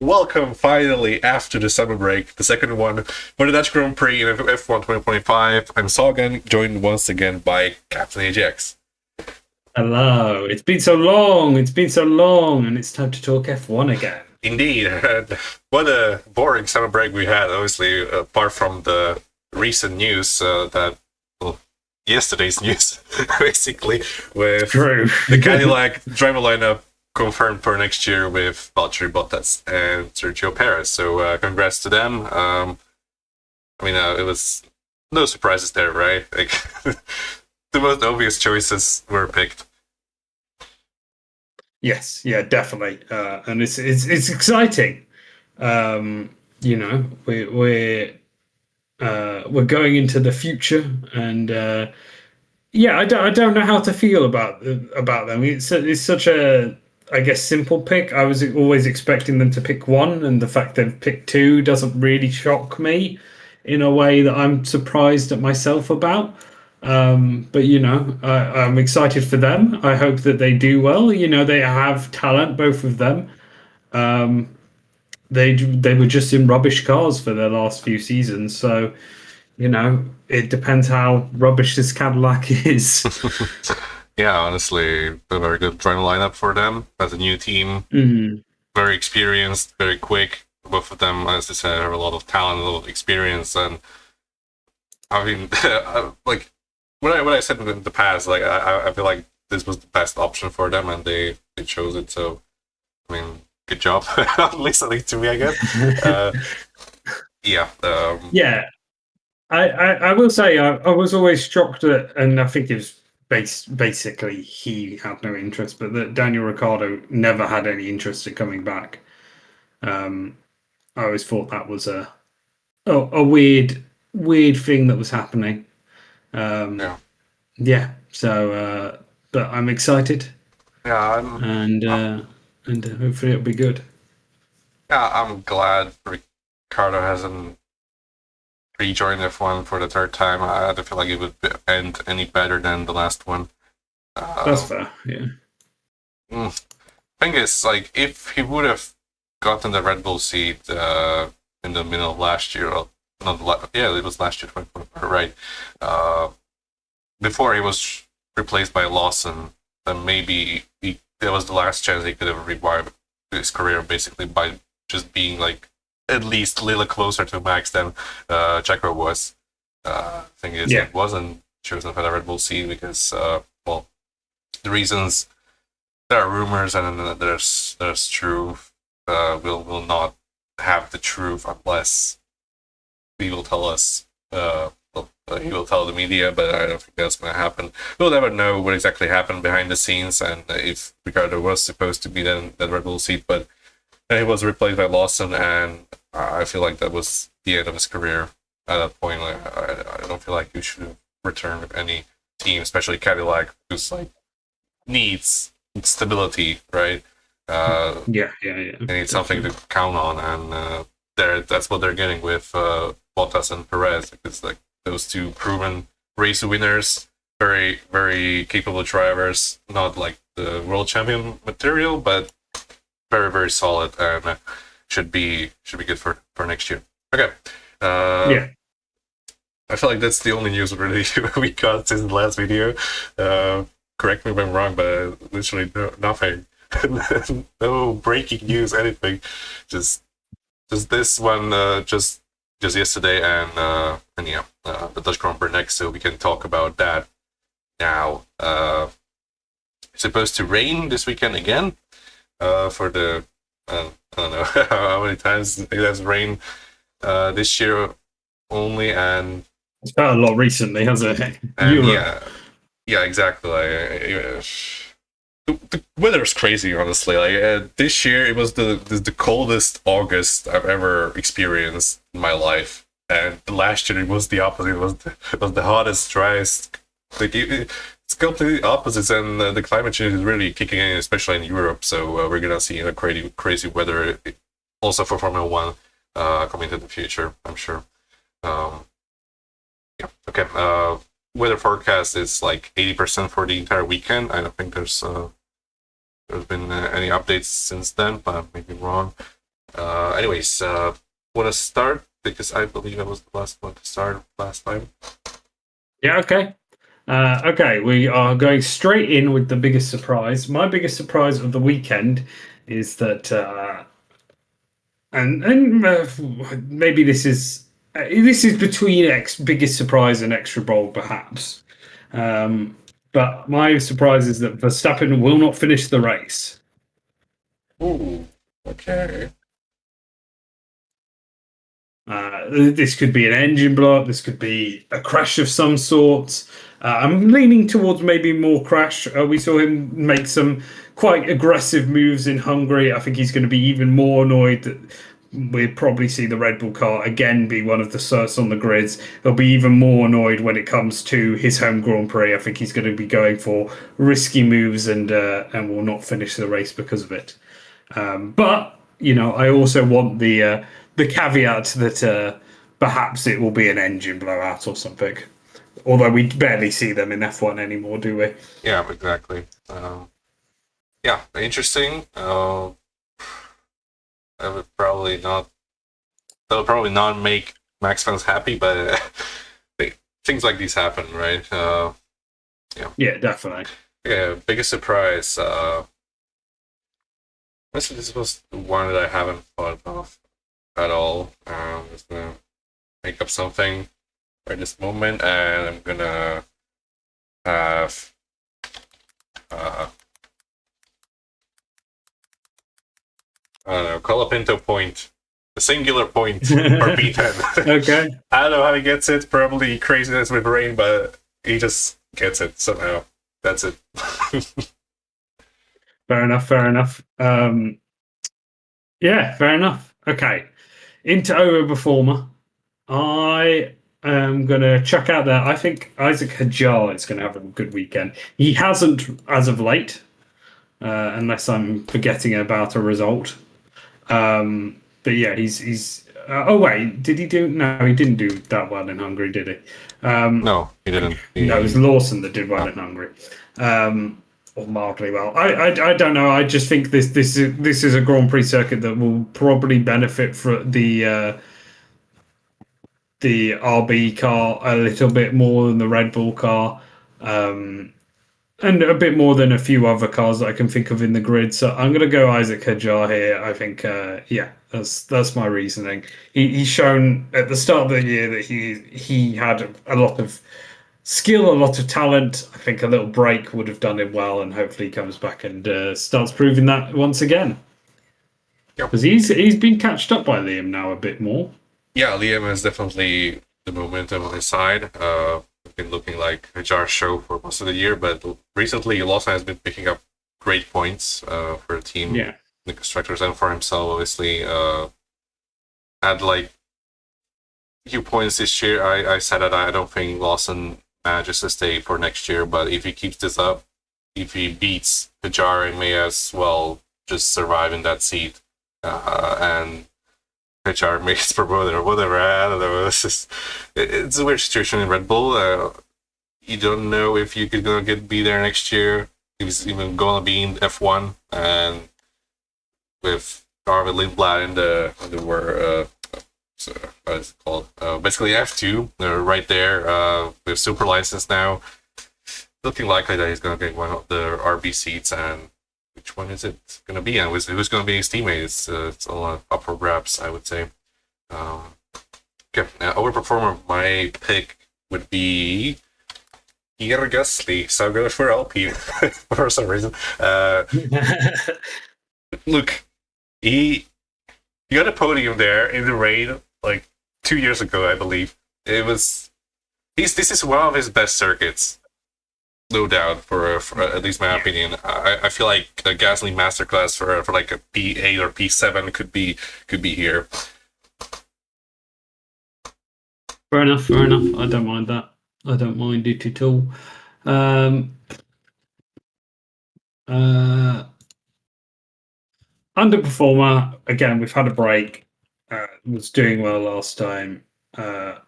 welcome finally after the summer break, the second one for the Dutch Grand Prix in F1 2025. I'm Sagan, joined once again by Captain Ajax. Hello. It's been so long. And it's time to talk F1 again. Indeed, what a boring summer break we had, obviously, apart from the recent news yesterday's news, basically, with True. the Cadillac driver lineup confirmed for next year with Valtteri Bottas and Sergio Perez. So congrats to them. It was no surprises there, right? Like the most obvious choices were picked. Yes, yeah, definitely. And it's exciting. We're going into the future, and I don't know how to feel about them. It's such a, I guess, simple pick. I was always expecting them to pick one, and the fact they've picked two doesn't really shock me in a way that I'm surprised at myself about. But I'm excited for them. I hope that they do well. They have talent, both of them. They were just in rubbish cars for their last few seasons, so it depends how rubbish this Cadillac is. Yeah, honestly, a very good driver lineup for them as a new team. Mm-hmm. Very experienced, very quick. Both of them, as I said, have a lot of talent, a lot of experience, and I mean, like what I said in the past, like I feel like this was the best option for them, and they chose it. So, I mean, good job listening to me, I guess. Yeah. Yeah. I will say I was always shocked at, and I think it was basically he had no interest, but that Daniel Ricciardo never had any interest in coming back. I always thought that was a weird thing that was happening. Yeah. So, but I'm excited. Yeah, and hopefully it'll be good. Yeah, I'm glad Ricardo hasn't rejoined F1 for the third time. I don't feel like it would end any better than the last one. That's fair, yeah. Thing is, like, if he would have gotten the Red Bull seat in the middle of last year, it was last year, right? Before he was replaced by Lawson, then maybe that was the last chance he could have revived his career, basically by just being like at least a little closer to Max than Checo was. Thing is, it wasn't chosen for the Red Bull seat because, the reasons, there are rumors and there's truth. We'll not have the truth unless he will tell us. He will tell the media, but I don't think that's going to happen. We'll never know what exactly happened behind the scenes, and if Ricardo was supposed to be then that Red Bull seat, but he was replaced by Lawson, and I feel like that was the end of his career at that point. Like, I don't feel like you should return with any team, especially Cadillac, who's like needs stability, right? They need something to count on, and that's what they're getting with Bottas and Perez, because like those two proven race winners, very very capable drivers, not like the world champion material, but very very solid, and should be good for next year. Okay. I feel like that's the only news really we got since the last video. Correct me if I'm wrong, but literally nothing. No breaking news, anything. Just this one, just yesterday, and the Dutch Grand Prix next, so we can talk about that now. It's supposed to rain this weekend again. For the I don't know how many times it has rained this year only, and it's been a lot recently, hasn't it? And yeah, exactly. The weather is crazy, honestly. Like this year, it was the coldest August I've ever experienced in my life, and last year it was the opposite. It was the hottest, driest. Like it's completely opposites, and the climate change is really kicking in, especially in Europe. So we're gonna see crazy weather also for Formula One coming into the future, I'm sure. Okay. Weather forecast is like 80% for the entire weekend. I don't think there's been any updates since then, but I may be wrong. Anyways, want to start because I believe I was the last one to start last time. Yeah, okay. Okay, we are going straight in with the biggest surprise. My biggest surprise of the weekend is that, and maybe this is between biggest surprise and extra bold, perhaps. Um, but my surprise is that Verstappen will not finish the race. Ooh, okay. This could be an engine blow up. This could be a crash of some sort. I'm leaning towards maybe more crash. We saw him make some quite aggressive moves in Hungary. I think he's going to be even more annoyed that we'll probably see the Red Bull car again be one of the certs on the grids. He'll be even more annoyed when it comes to his home Grand Prix. I think he's going to be going for risky moves and will not finish the race because of it. But I also want the caveat that perhaps it will be an engine blowout or something. Although we barely see them in F1 anymore, do we? Yeah, exactly. Yeah, interesting. I would probably not. That'll probably not make Max fans happy, but things like these happen, right? Yeah, definitely. Yeah, biggest surprise. This was the one that I haven't thought of at all. I'm just gonna make up something right this moment, and I'm gonna have uh, I don't know, Colapinto point, a singular point for B10. Okay, I don't know how he gets it. Probably craziness with rain, but he just gets it somehow. That's it. fair enough. Fair enough. Yeah, fair enough. Okay, into overperformer. I am gonna chuck out there. I think Isaac Hajar is gonna have a good weekend. He hasn't as of late, unless I'm forgetting about a result. But yeah, he's. Oh wait, did he do? No, he didn't do that well in Hungary, did he? No, he didn't. No, it was Lawson that did well in Hungary, or mildly well. I don't know. I just think this is a Grand Prix circuit that will probably benefit for the RB car a little bit more than the Red Bull car. And a bit more than a few other cars that I can think of in the grid. So I'm going to go Isaac Hajar here. I think, yeah, that's my reasoning. He's shown at the start of the year that he had a lot of skill, a lot of talent. I think a little break would have done him well, and hopefully he comes back and starts proving that once again. Yep. Because he's been catched up by Liam now a bit more. Yeah, Liam is definitely the momentum on his side. Been looking like a jar show for most of the year, but recently Lawson has been picking up great points for the team, Yeah, the constructors, and for himself. Obviously, had like a few points this year. I said that I don't think Lawson manages to stay for next year, but if he keeps this up, if he beats Hajar, he may as well just survive in that seat. And HR makes promoter or whatever. I don't know. It's a weird situation in Red Bull. You don't know if you're gonna be there next year. If he's even gonna be in F1, and with Arvid Lindblad in the were so what is it called? Basically F2. They're right there with super license now. Looking likely that he's gonna get one of the RB seats, and which one is it going to be? And who's going to be his teammate? It's a lot up for grabs, I would say. Okay, now overperformer, my pick would be Pierre Gasly. So I'm going for LP for some reason. Look, he got a podium there in the rain like 2 years ago, I believe. It was. This is one of his best circuits. No doubt, for at least my opinion. I feel like a Gasly masterclass for like a P8 or P7 could be here. fair enough. Fair enough. I don't mind that. I don't mind it at all. Uh, Underperformer again. We've had a break. Was doing well last time. I'm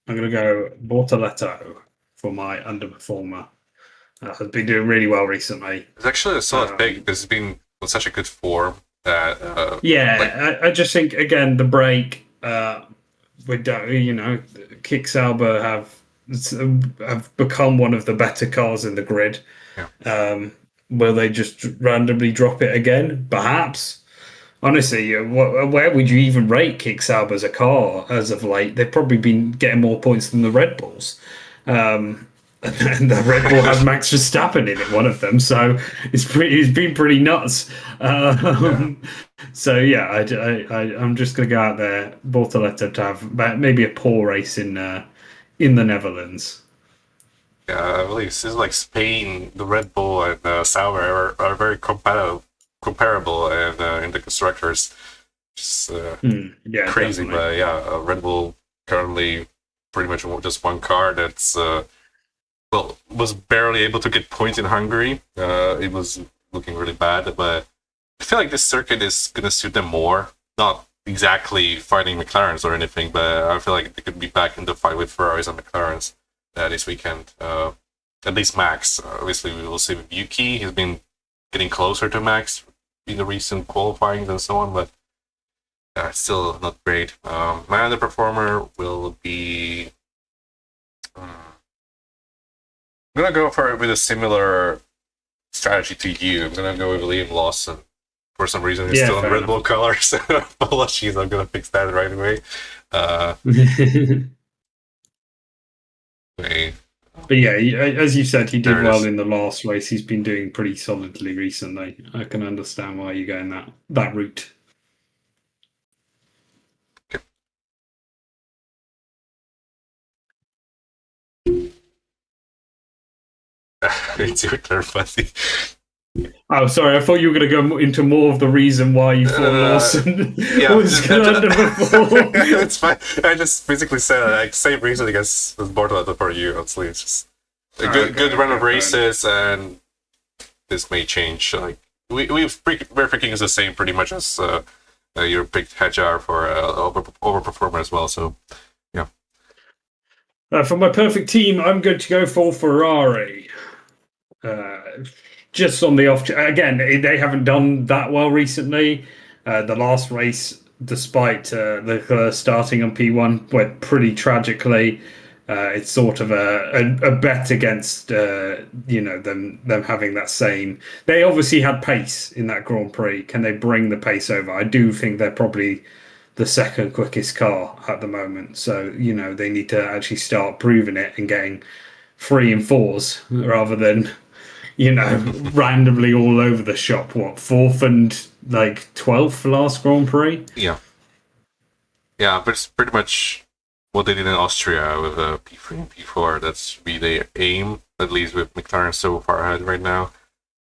going to go Bortoletto for my underperformer. Has been doing really well recently. It's actually a solid pick because he's been on such a good form. Like, Yeah, I just think again the break. We don't, Kick Sauber have become one of the better cars in the grid. yeah, Will they just randomly drop it again? Perhaps. Honestly, where would you even rate Kick Sauber as a car as of late? They've probably been getting more points than the Red Bulls. And the Red Bull has Max Verstappen in it, one of them. So it's been pretty nuts. yeah. So yeah, I'm just gonna go out there, Bortoleto to have maybe a poor race in the Netherlands. Yeah, I believe this is like Spain, the Red Bull and Sauber are very comparable, and in the constructors, just Yeah, crazy. definitely. But yeah, Red Bull currently pretty much just one car that's well, was barely able to get points in Hungary. It was looking really bad, but I feel like this circuit is gonna suit them more. Not exactly fighting McLarens or anything, but I feel like they could be back in the fight with Ferraris and McLarens this weekend. At least Max. Obviously, we will see with Yuki. He's been getting closer to Max in the recent qualifying and so on, but still not great. My underperformer will be. I'm gonna go for it with a similar strategy to you. I'm gonna go with Liam Lawson. For some reason, he's Yeah, still in fair Red Bull colors. Apologies, I'm gonna fix that right away. Uh, enough. wait, But yeah, as you said, he there did it well is. in the last race. He's been doing pretty solidly recently. I can understand why you're going that route. It's your turn, buddy. Oh, sorry. I thought you were going to go into more of the reason why you thought Uh, Lawson yeah, was going to underperform. it's fine. I just basically said like same reason I guess as Bortoletta for you. Honestly, it's just a good run of Fair enough. races, and this may change. Like we're thinking is the same pretty much as your picked Hedjar for overperformer as well. So yeah, For my perfect team, I'm going to go for Ferrari. Uh, just on the off again, they haven't done that well recently. The last race, despite the starting on P1, went pretty tragically. It's sort of a bet against them having that same. They obviously had pace in that Grand Prix. Can they bring the pace over? I do think they're probably the second quickest car at the moment. So they need to actually start proving it and getting three and fours rather than randomly all over the shop. What, fourth and like 12th last Grand Prix? yeah, yeah. But it's pretty much what they did in Austria with P3 and P4. That's really their aim, at least with McLaren so far ahead right now.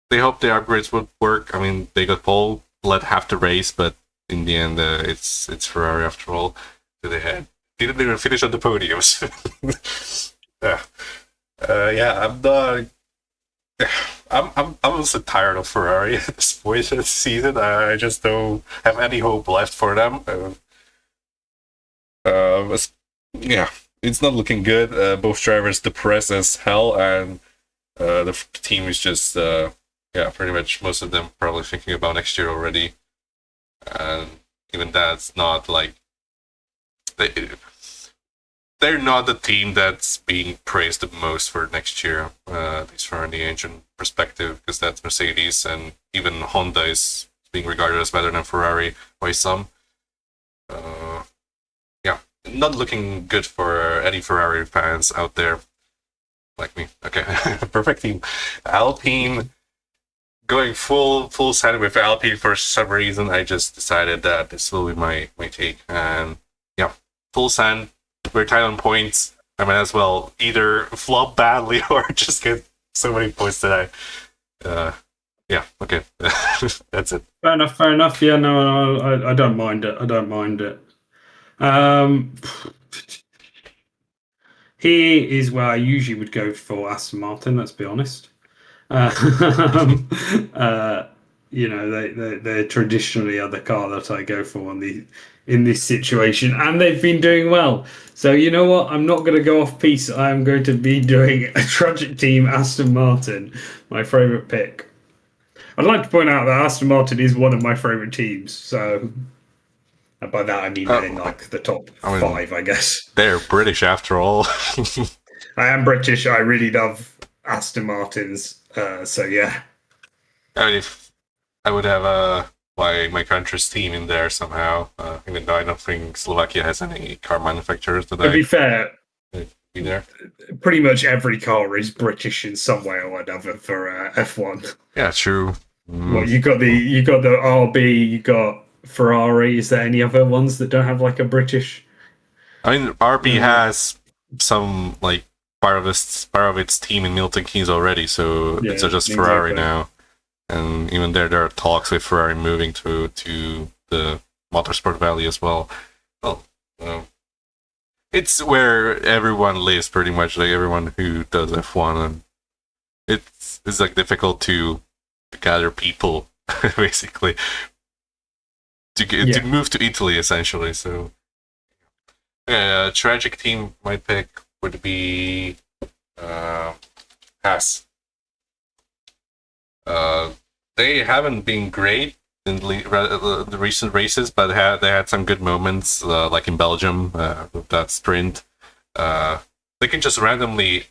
They hope the upgrades would work. I mean, they got pole, led half the race, but in the end, it's Ferrari after all. So they didn't even finish on the podiums. yeah, yeah. I'm not. I'm also tired of Ferrari at this point of the season. I just don't have any hope left for them. Yeah, it's not looking good. Both drivers depressed as hell, and the team is just yeah, pretty much most of them probably thinking about next year already, and even that's not like they they're not the team that's being praised the most for next year, at least from the engine perspective, because that's Mercedes, and even Honda is being regarded as better than Ferrari by some. Yeah, not looking good for any Ferrari fans out there like me. Okay, perfect team. Alpine going full send with Alpine for some reason. I just decided that this will be my take, and yeah, full send. We're tied on points. I might as well either flop badly or just get so many points that yeah, okay, that's it. Fair enough. Fair enough. Yeah, no, I don't mind it. I don't mind it. Um, Here is where I usually would go for Aston Martin. Let's be honest. Um, uh, they're traditionally are the car that I go for in this situation, and they've been doing well. So you know what? I'm not going to go off piece. I'm going to be doing a tragic team Aston Martin, my favourite pick. I'd like to point out that Aston Martin is one of my favourite teams. So, and by that I mean they're in Oh, like the top I mean, five, I guess. they're British after all. I am British. I really love Aston Martins. So yeah, I mean, if I would have my country's team in there somehow, even though I don't think Slovakia has any car manufacturers that to I be fair, could be there. pretty much every car is British in some way or another for F1. Yeah, true. What Mm. you got the RB, you got Ferrari. Is there any other ones that don't have like a British? I mean, RB Uh, has some like part of its team in Milton Keynes already, so it's yeah, just Ferrari exactly. now. And even there are talks with Ferrari moving to the Motorsport Valley as well. Well, it's where everyone lives pretty much, like everyone who does F1, and it's like difficult to gather people basically to Yeah, move to Italy essentially. So a tragic team my pick would be uh, Haas. Uh, they haven't been great in the recent races, but they had some good moments, like in Belgium with that sprint. They can just randomly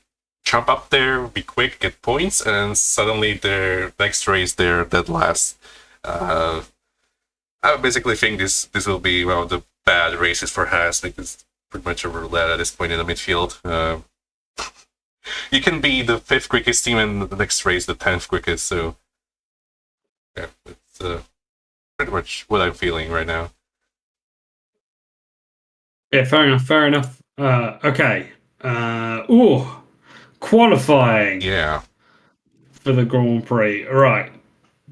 jump up there, be quick, get points, and suddenly their next race they're dead last. Uh, I basically think this will be one of the bad races for Haas. Like it's pretty much a roulette at this point in the midfield. You can be the fifth quickest team in the next race, the 10th quickest. So yeah, it's pretty much what I'm feeling right now. yeah. Fair enough. Fair enough. Okay. Ooh, qualifying Yeah, for the Grand Prix. All right.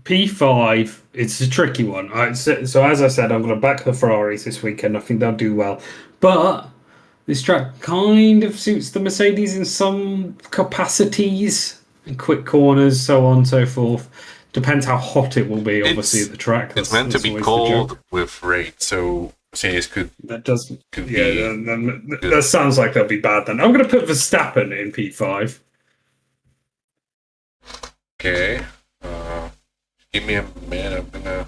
P5, it's a tricky one. So as I said, I'm going to back the Ferraris this weekend. I think they'll do well. But this track kind of suits the Mercedes in some capacities, and quick corners, so on and so forth. Depends how hot it will be, obviously, it's at the track. it's meant to That's be always the cold joke. with rain, so Mercedes That does, could yeah, be that good. sounds like they'll be bad then. I'm going to put Verstappen in P5. Okay, give me a minute. I'm gonna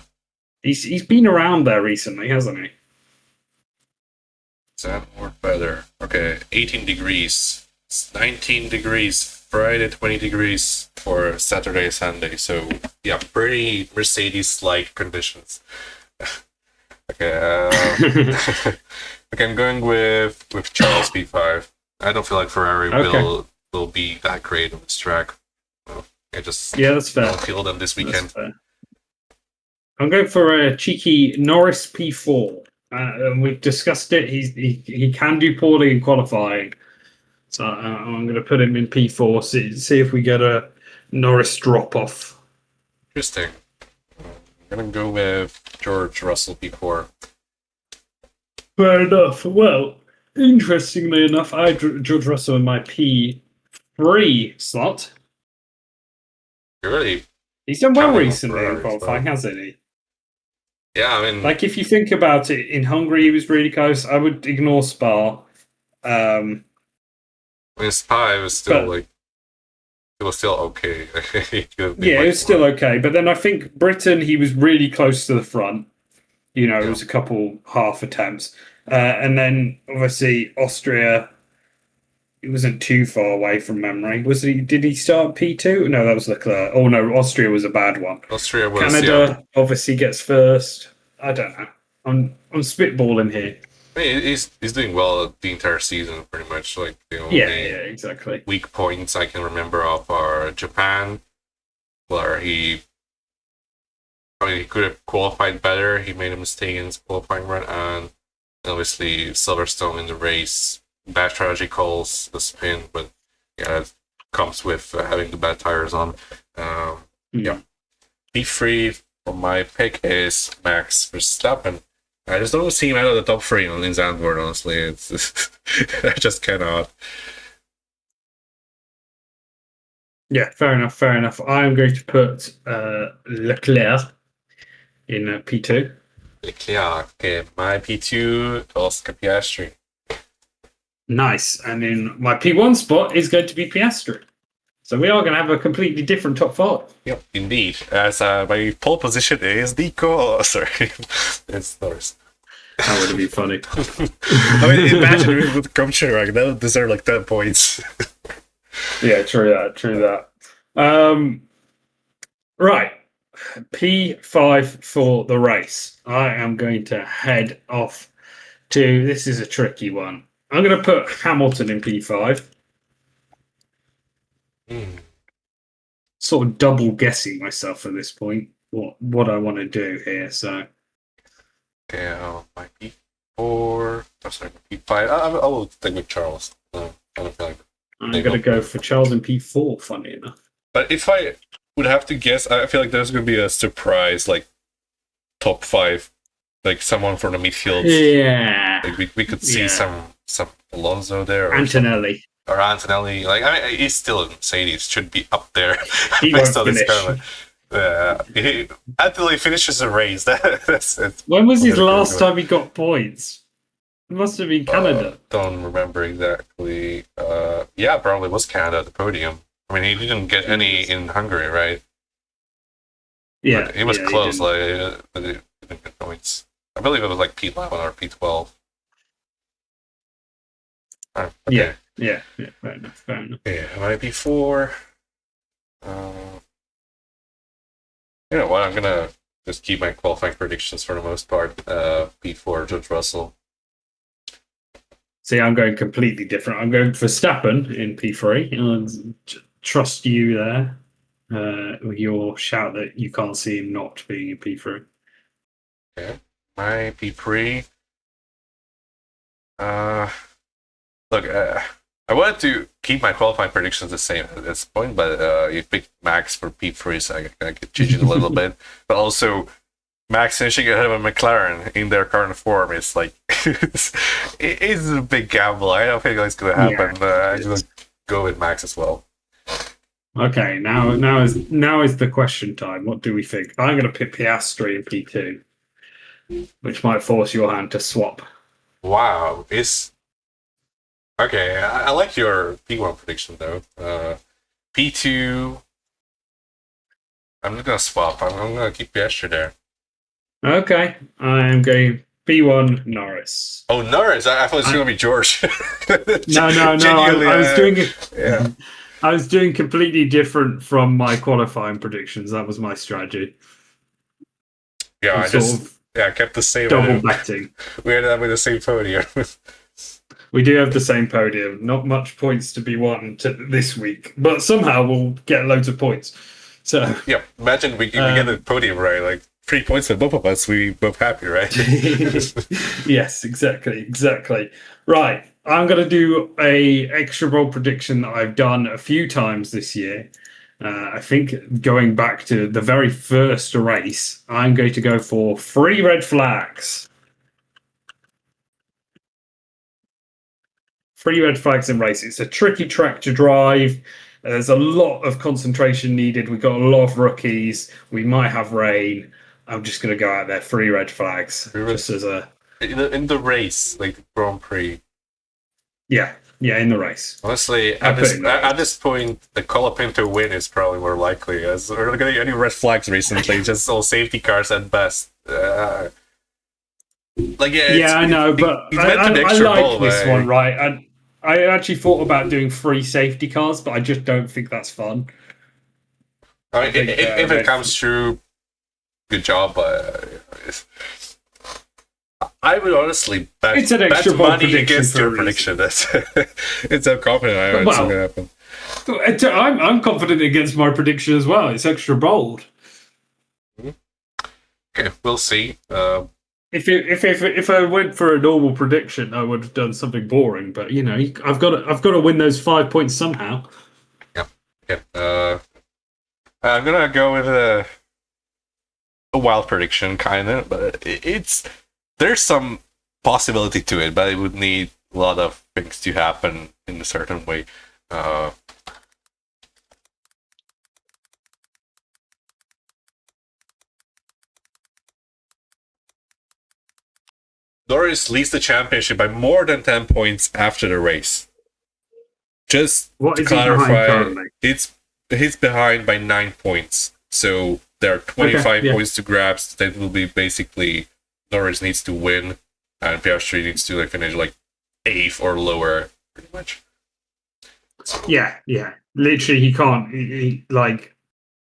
He's been around there recently, hasn't he? sound more better. Okay, 18 degrees. It's 19 degrees Friday, 20 degrees for Saturday, Sunday. So yeah, pretty Mercedes-like conditions. Okay, okay, I'm going with Charles P5. I don't feel like Ferrari Okay. will be that great on this track. Well, I just Yeah, that's fair. don't feel them this That's weekend. fair. I'm going for a cheeky Norris P4. And we've discussed it. He can do poorly in qualifying, so I'm going to put him in P4. See if we get a Norris drop off. Interesting. I'm gonna go with George Russell P4. Fair enough. Well, interestingly enough, I had George Russell in my P3 slot. You're really He's done well counting on recently in Ferrari as qualifying, well. hasn't he? Yeah, I mean, Like if you think about it, in Hungary he was really close. I would ignore Spa. Um, Spa was still but like it was still okay. It could have been yeah, it much was still more. okay. But then I think Britain, he was really close to the front. You know, it Yeah, was a couple half attempts. And then obviously Austria, he wasn't too far away from memory. Was he? Did he start P2? No, that was Leclerc. Oh no, Austria was a bad one. Austria was yeah. Canada obviously gets first. I don't know. I'm spitballing here. I mean, he's doing well the entire season, pretty much. Like the Yeah, only yeah, exactly. weak points I can remember of are Japan, where he could have qualified better. He made a mistake in his qualifying run, and obviously Silverstone in the race. Bad strategy calls the spin, but yeah, it comes with having the bad tires on. Yeah, Mm. P3 for my pick is Max Verstappen. I just don't see him out of the top three in Zandvoort, honestly. It's I just cannot. Yeah, fair enough. Fair enough. I'm going to put Leclerc in P2. Leclerc, okay, my P2, Oscar Piastri. Nice. And in my P1 spot is going to be Piastri. So we are going to have a completely different top five. Yep, indeed. As my pole position is Nico. Sorry, it's Norris. That would be funny. I mean, imagine if it would come true. Like, that would deserve like 10 points. Yeah, true that. True that. Right. P5 for the race. I am going to head off to. This is a tricky one. I'm going to put Hamilton in P5. Sort of double guessing myself at this point. What I want to do here. So. Yeah, my P4. Oh, sorry, P5. I will stick with Charles. I don't feel like I'm going to go for Charles in P4, funny enough. But if I would have to guess, I feel like there's going to be a surprise, like top 5, like someone from the midfield. Yeah, like we could see some Alonso there, or Antonelli, or Antonelli. Like, I mean, he's still in Mercedes, should be up there. He won't finish. Until he finishes a race. That's it. When was his last time he got points? It must have been Canada. Don't remember exactly. Yeah, probably was Canada at the podium. I mean, he didn't get any in Hungary, right? Yeah, but he was close. But he didn't get points. I believe it was like P11 or P12. Oh, okay. Yeah. Fair enough. Yeah, my P4. You know what? I'm gonna just keep my qualifying predictions for the most part. P4, George Russell. See, I'm going completely different. I'm going for Verstappen in P3. And trust you there with your shout that you can't see him not being in P3. Okay. My P3. Look, I wanted to keep my qualifying predictions the same at this point, but you picked Max for P3, so I could change it a little bit. But also, Max finishing ahead of a McLaren in their current form is like it's a big gamble. I don't think that's going to happen. Yeah, I'm going to go with Max as well. Okay, now is the question time. What do we think? I'm going to pick Piastri in P2, which might force your hand to swap. Wow, okay. I like your P1 prediction though. P2. I'm not going to swap. I'm going to keep Piastri there. Okay, I am going P1 Norris. Oh, Norris! I thought it was going to be George. No. I was doing it. Yeah. I was doing completely different from my qualifying predictions. That was my strategy. Yeah, I kept the same. Double betting. We ended up with the same podium. We do have the same podium. Not much points to be won this week, but somehow we'll get loads of points. So yeah, imagine we get the podium right, like 3 points for both of us. We both happy, right? Yes, exactly. Right, I'm going to do a extra bold prediction that I've done a few times this year. I think going back to the very first race, I'm going to go for 3 red flags. 3 red flags in race. It's a tricky track to drive. There's a lot of concentration needed. We've got a lot of rookies. We might have rain. I'm just going to go out there. 3 red flags. Just as a in the race, like the Grand Prix. Yeah, in the race. Honestly, at this point, the Colapinto win is probably more likely, as we're not getting any red flags recently. Just all safety cars at best. I know, but I like this one, right? I actually thought about doing 3 safety cars, but I just don't think that's fun. I mean, if it comes through, good job. I would honestly bet, it's an extra money against your prediction. It's so confident I know it's going to happen. I'm confident against my prediction as well. It's extra bold. Okay, we'll see. If I went for a normal prediction, I would have done something boring. But you know, I've got to win those 5 points somehow. Yeah. I'm gonna go with a wild prediction, kind of, but there's some possibility to it, but it would need a lot of things to happen in a certain way. Norris leads the championship by more than 10 points after the race. Just to clarify, it's he's behind by 9 points. So there are Okay, 25 yeah. points to grab. So that will be basically Norris needs to win, and Piastri needs to like finish like eighth or lower, pretty much. So, Yeah, yeah. Literally, he can't. Like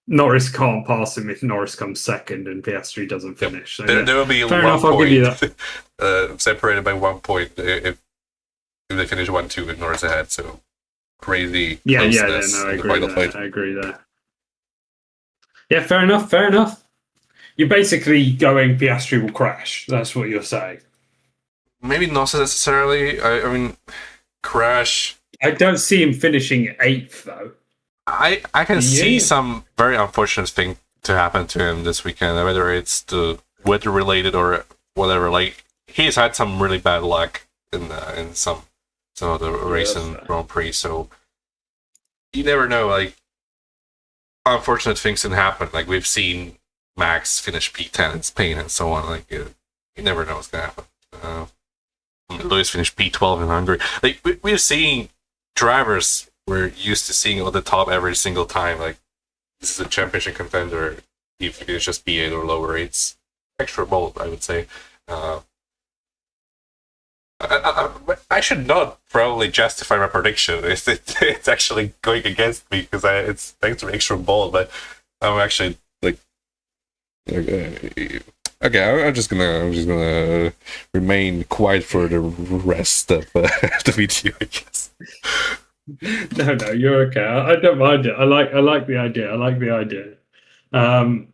Norris can't pass him if Norris comes second and Piastri doesn't yep. finish. So There yeah, will be fair one enough. I'll give you point that. separated by 1 point if they finish 1-2 with Norris ahead. So crazy Yeah, yeah, yeah. closeness No, I in the agree final there. fight. I agree there. Yeah, fair enough. Fair enough. You're basically going Piastri will crash. That's what you're saying. Maybe not necessarily. I mean, crash. I don't see him finishing eighth though. I can Do see you? some very unfortunate thing to happen to him this weekend, whether it's the weather related or whatever. Like he's had some really bad luck in some of the Yeah, race that's and fair. Grand Prix, so you never know. Like unfortunate things can happen. Like we've seen Max finish P10 in Spain and so on. Like you never know what's gonna happen. Lewis finished P12 in Hungary. Like we're seeing drivers we're used to seeing at the top every single time. Like this is a championship contender. If it's just P8 or lower, it's extra bold, I would say. Uh, I should not probably justify my prediction. It's actually going against me because it's thanks to extra bold, but I'm actually like okay. I'm just gonna remain quiet for the rest of the video, I guess. No, no, you're okay. I don't mind it. I like the idea. I like the idea. Um,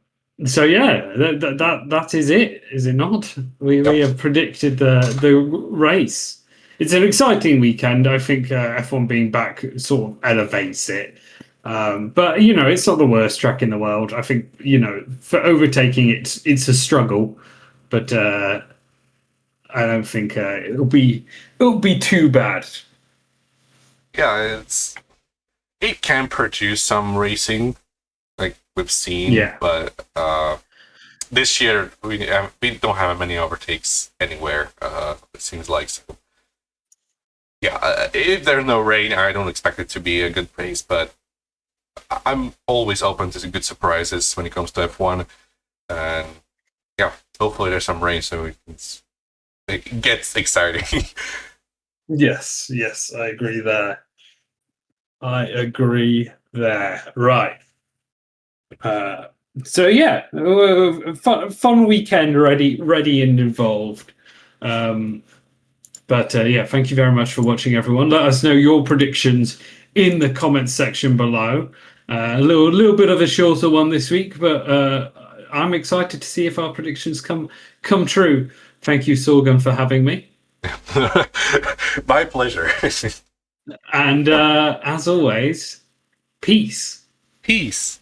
so yeah, that is it, is it not? We Yep. have predicted the race. It's an exciting weekend. I think F1 being back sort of elevates it. But you know, it's not the worst track in the world. I think you know for overtaking it's a struggle, but I don't think it'll be too bad. Yeah, it can produce some racing like we've seen, Yeah. but this year we don't have many overtakes anywhere. It seems like so. Yeah, if there's no rain, I don't expect it to be a good pace, but I'm always open to good surprises when it comes to F1, and yeah, hopefully there's some rain so it gets exciting. Yes, yes, I agree there. I agree there. Right. Uh, so yeah, fun weekend ready and involved. Um, but yeah, thank you very much for watching, everyone. Let us know your predictions in the comments section below. A little bit of a shorter one this week, but I'm excited to see if our predictions come true. Thank you, Sorghum, for having me. My pleasure. And as always, peace. Peace.